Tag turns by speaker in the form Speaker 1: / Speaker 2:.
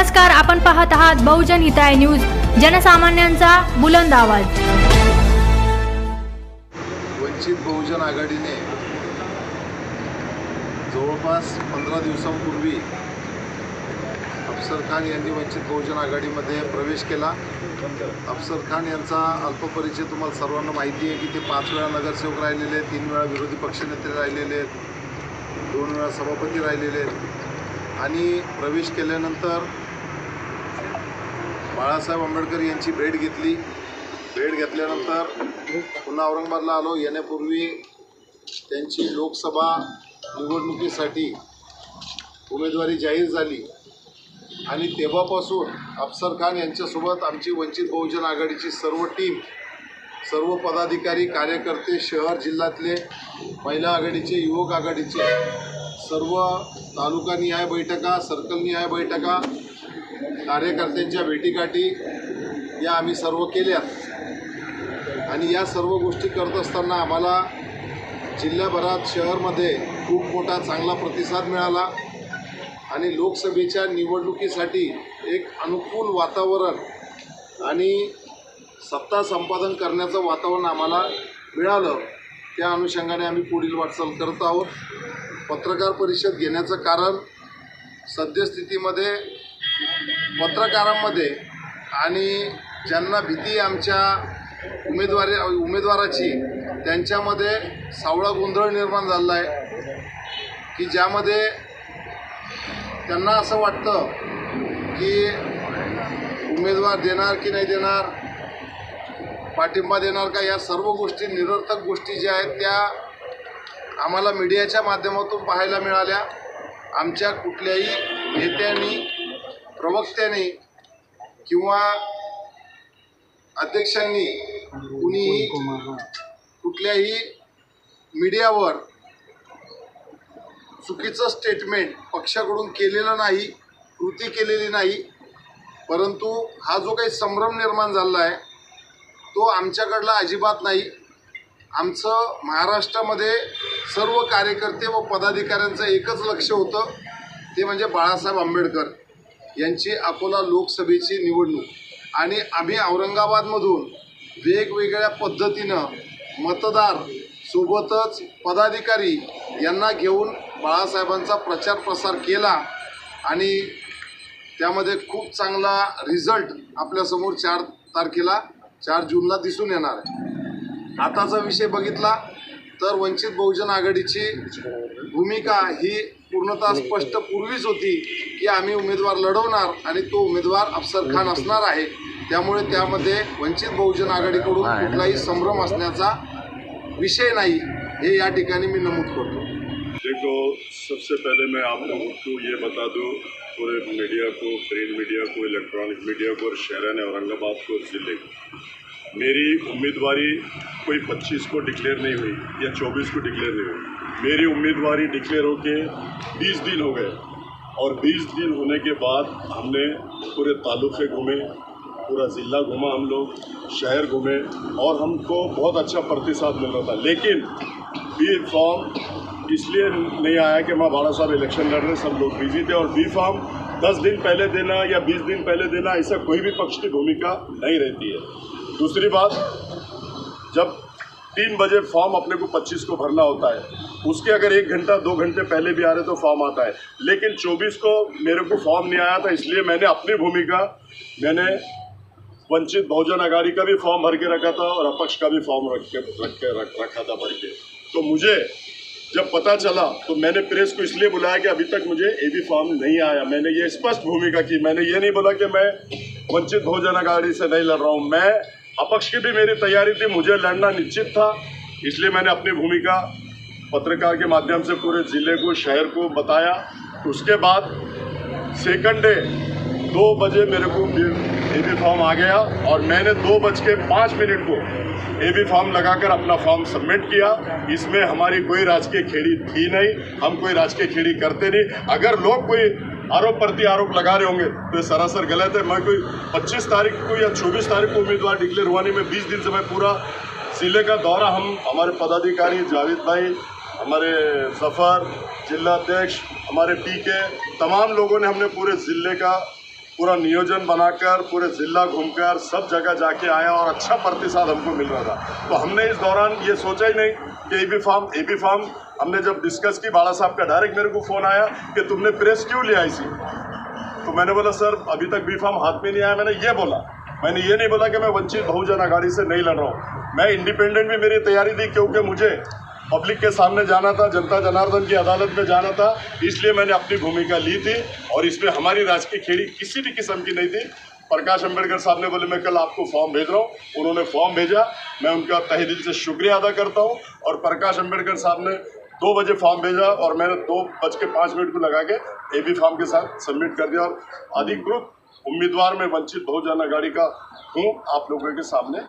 Speaker 1: नमस्कार, आपण पाहत आहात बहुजन हिताय न्यूज, जनसामान्यांचा बुलंद आवाज।
Speaker 2: वंचित बहुजन आघाडीने जवळपास 15 दिवसांपूर्वी अफसर खान यांनी वंचित बहुजन आघाडीमध्ये प्रवेश केला। अफसर खान यांचा अल्पपरिचय तुम्हाला सर्वांना माहिती आहे की ते 5 वेळा नगरसेवक राहिलेले आहेत, 3 वेळा विरोधी पक्षनेते राहिलेले आहेत, 2 वेळा सभापती राहिलेले आहेत आणि प्रवेश केल्यानंतर बाळासाहेब आंबेडकर यांची भेट घेतली। भेट घेतल्यानंतर पुन्हा औरंगाबादला आलो। येण्यापूर्वी त्यांची लोकसभा निवडणुकीसाठी उमेदवारी जाहीर झाली आणि तेव्हापासून अफसर खान यांच्यासोबत आमची वंचित बहुजन आघाडीची सर्व टीम, सर्व पदाधिकारी, कार्यकर्ते, शहर जिल्ह्यातले, महिला आघाडीचे, युवक आघाडीचे, सर्व तालुकानिहाय बैठका, सर्कलनिहाय बैठका, कार्यकर्त्यांच्या भेटीगाठी या आम्ही सर्व केल्यात आणि या सर्व गोष्टी करत असताना आम्हाला जिल्ह्याभरात, शहरमध्ये खूप मोठा चांगला प्रतिसाद मिळाला आणि लोकसभेच्या निवडणुकीसाठी एक अनुकूल वातावरण आणि सत्ता संपादन करण्याचं वातावरण आम्हाला मिळालं। त्या अनुषंगाने आम्ही पुढील वाटचाल करत आहोत। पत्रकार परिषद घेण्याचं कारण सद्यस्थितीमध्ये पत्रकारांमध्ये आणि ज्यांना भीती आमच्या उमेदवाराची त्यांच्यामध्ये सावळा गोंधळ निर्माण झाला आहे की ज्यामध्ये त्यांना असं वाटतं की उमेदवार देणार की नाही देणार, पाठिंबा देणार का, या सर्व गोष्टी, निरर्थक गोष्टी ज्या आहेत त्या आम्हाला मीडियाच्या माध्यमातून पाहायला मिळाल्या। आमच्या कुठल्याही नेत्यांनी, प्रवक्त्यांनी किंवा अध्यक्षांनी कुणीही कुठल्याही मीडियावर चुकीचं स्टेटमेंट पक्षाकडून केलेलं नाही, कृती केलेली नाही, परंतु हा जो काही संभ्रम निर्माण झाला आहे तो आमच्याकडला अजिबात नाही। आमचं महाराष्ट्रामध्ये सर्व कार्यकर्ते व पदाधिकाऱ्यांचं एकच लक्ष होतं, ते म्हणजे बाळासाहेब आंबेडकर यांची अकोला लोकसभेची निवडणूक आणि आम्ही औरंगाबादमधून वेगवेगळ्या पद्धतीनं मतदार सोबतच पदाधिकारी यांना घेऊन बाळासाहेबांचा प्रचार प्रसार केला आणि त्यामध्ये खूप चांगला रिझल्ट आपल्यासमोर 4 जूनला दिसून येणार आहे। आताचा विषय बघितला तर वंचित बहुजन आघाडीची भूमिका ही पूर्णतः स्पष्ट पूर्वीच होती की आम्ही उमेदवार लढवणार आणि तो उमेदवार अफसर खान असणार आहे। त्यामुळे त्यामध्ये वंचित बहुजन आघाडीकडून कुठलाही संभ्रम असण्याचा विषय नाही, हे या ठिकाणी मी नमूद करतो।
Speaker 3: देखो, सबसे पहले मैं आप लोगों को ये बता दूं, पूरे मीडिया को, प्रिंट मीडिया को, इलेक्ट्रॉनिक मीडिया को और शहर औरंगाबाद को, ज़िले को, मेरी उम्मीदवारी कोई 25 को डिक्लेयर नहीं हुई या 24 को डिक्लेयर नहीं हुई। मेरी उम्मीदवारी डिक्लेयर होके 20 दिन हो गए और 20 दिन होने के बाद हमने पूरे तालुके घूमे, पूरा ज़िला घूमा, हम लोग शहर घूमे और हमको बहुत अच्छा प्रतिसाद मिल रहा था। लेकिन बी फॉर्म इसलिए नहीं आया कि मैं बाड़ा साहब इलेक्शन लड़ रहे, सब लोग बिजी थे और बी फॉर्म 10 दिन पहले देना या 20 दिन पहले देना, ऐसा कोई भी पक्ष की भूमिका नहीं रहती है। दूसरी बात, जब 3 बजे फॉर्म अपने को 25 को भरना होता है, उसके अगर 1 घंटा 2 घंटे पहले भी आ रहे तो फॉर्म आता है, लेकिन 24 को मेरे को फॉर्म नहीं आया था, इसलिए मैंने अपनी भूमिका, मैंने वंचित बहुजन आघाड़ी का भी फॉर्म भर के रखा था और अपक्ष का भी फॉर्म रखा था भर के। तो मुझे जब पता चला तो मैंने प्रेस को इसलिए बुलाया कि अभी तक मुझे एबी फॉर्म नहीं आया। मैंने ये स्पष्ट भूमिका की, मैंने ये नहीं बोला कि मैं वंचित बहुजन आघाड़ी से नहीं लड़ रहा हूँ, मैं अपक्ष की भी मेरी तैयारी थी, मुझे लड़ना निश्चित था, इसलिए मैंने अपनी भूमिका पत्रकार के माध्यम से पूरे ज़िले को, शहर को बताया। उसके बाद सेकंड डे 2 बजे मेरे को एबी फॉर्म आ गया और मैंने 2:05 को एबी फॉर्म लगाकर अपना फॉर्म सबमिट किया। इसमें हमारी कोई राजकीय खेड़ी थी नहीं, हम कोई राजकीय खेड़ी करते नहीं। अगर लोग कोई आरोप प्रति आरोप लगा रहे होंगे तो सरासर गलत है। मैं कोई 25 तारीख को या 24 तारीख को उम्मीदवार डिक्लेयर हुआ नहीं, मैं 20 दिन से मैं पूरा ज़िले का दौरा, हम हमारे पदाधिकारी जावेद भाई, हमारे जफ़र, जिलाध्यक्ष, हमारे पीके, तमाम लोगों ने हमने पूरे ज़िले का पूरा नियोजन बनाकर पूरे ज़िला घूमकर सब जगह जाके आया और अच्छा प्रतिसाद हमको मिल रहा था। तो हमने इस दौरान ये सोचा ही नहीं कि ए बी फार्म हमने जब डिस्कस की, बाला साहब का डायरेक्ट मेरे को फ़ोन आया कि तुमने प्रेस क्यों ले आई सी। तो मैंने बोला सर अभी तक बी फार्म हाथ में नहीं आया। मैंने ये नहीं बोला कि मैं वंचित बहुजन आघाड़ी से नहीं लड़ रहा हूँ। मैं इंडिपेंडेंट भी मेरी तैयारी थी, क्योंकि मुझे पब्लिक के सामने जाना था, जनता जनार्दन की अदालत में जाना था, इसलिए मैंने अपनी भूमिका ली थी और इसमें हमारी राजकीय खेड़ी किसी भी किस्म की नहीं थी। प्रकाश अंबेडकर साहब ने बोले मैं कल आपको फॉर्म भेज रहा हूँ, उन्होंने फॉर्म भेजा, मैं उनका तहे दिल से शुक्रिया अदा करता हूँ। और प्रकाश अंबेडकर साहब ने 2 बजे फॉर्म भेजा और मैंने 2:05 को लगा के AB फार्म के साथ सबमिट कर दिया और अधिकृत उम्मीदवार मैं वंचित बहुजन आघाड़ी का हूँ आप लोगों के सामने।